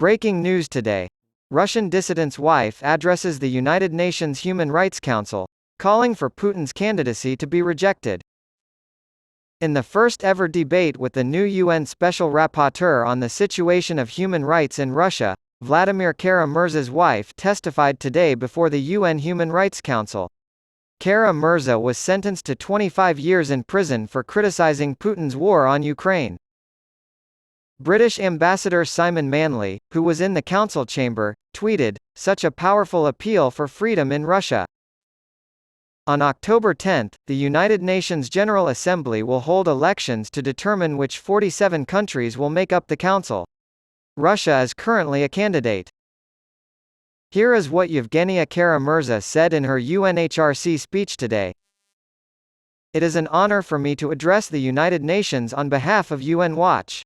Breaking news today. Russian dissident's wife addresses the United Nations Human Rights Council, calling for Putin's candidacy to be rejected. In the first ever debate with the new UN Special Rapporteur on the situation of human rights in Russia, Vladimir Kara-Murza's wife testified today before the UN Human Rights Council. Kara-Murza was sentenced to 25 years in prison for criticizing Putin's war on Ukraine. British Ambassador Simon Manley, who was in the council chamber, tweeted, "Such a powerful appeal for freedom in Russia." On October 10, the United Nations General Assembly will hold elections to determine which 47 countries will make up the council. Russia is currently a candidate. Here is what Yevgenia Kara-Murza said in her UNHRC speech today. "It is an honor for me to address the United Nations on behalf of UN Watch.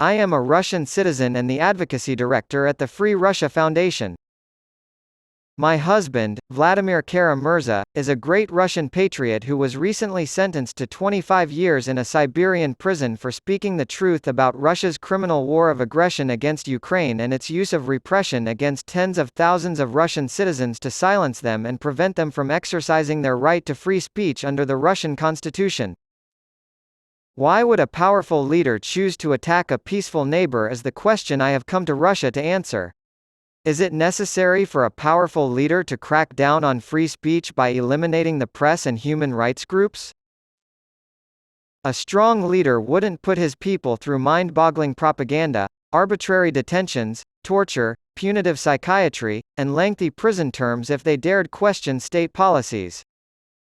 I am a Russian citizen and the advocacy director at the Free Russia Foundation. My husband, Vladimir Kara-Murza, is a great Russian patriot who was recently sentenced to 25 years in a Siberian prison for speaking the truth about Russia's criminal war of aggression against Ukraine and its use of repression against tens of thousands of Russian citizens to silence them and prevent them from exercising their right to free speech under the Russian constitution. Why would a powerful leader choose to attack a peaceful neighbor is the question I have come to Russia to answer. Is it necessary for a powerful leader to crack down on free speech by eliminating the press and human rights groups? A strong leader wouldn't put his people through mind-boggling propaganda, arbitrary detentions, torture, punitive psychiatry, and lengthy prison terms if they dared question state policies.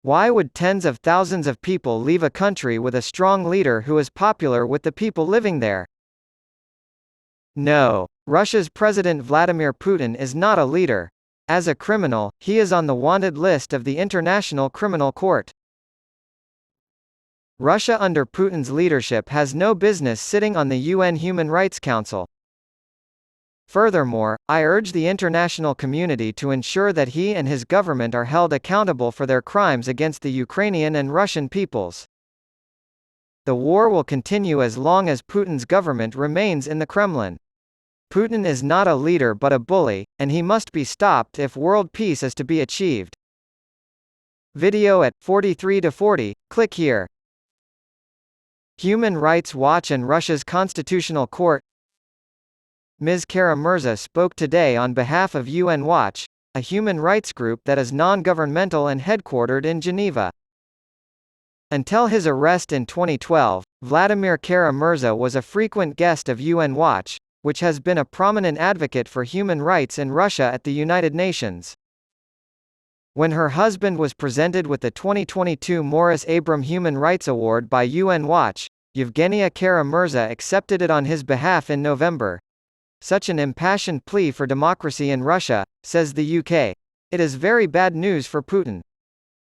Why would tens of thousands of people leave a country with a strong leader who is popular with the people living there? No. Russia's President Vladimir Putin is not a leader. As a criminal, he is on the wanted list of the International Criminal Court. Russia under Putin's leadership has no business sitting on the UN Human Rights Council. Furthermore, I urge the international community to ensure that he and his government are held accountable for their crimes against the Ukrainian and Russian peoples. The war will continue as long as Putin's government remains in the Kremlin. Putin is not a leader but a bully, and he must be stopped if world peace is to be achieved. Video at 43-40, click here. Human Rights Watch and Russia's Constitutional Court. Ms. Kara-Murza spoke today on behalf of UN Watch, a human rights group that is non-governmental and headquartered in Geneva. Until his arrest in 2012, Vladimir Kara-Murza was a frequent guest of UN Watch, which has been a prominent advocate for human rights in Russia at the United Nations. When her husband was presented with the 2022 Morris Abram Human Rights Award by UN Watch, Yevgenia Kara-Murza accepted it on his behalf in November. Such an impassioned plea for democracy in Russia, says the UK. It is very bad news for Putin.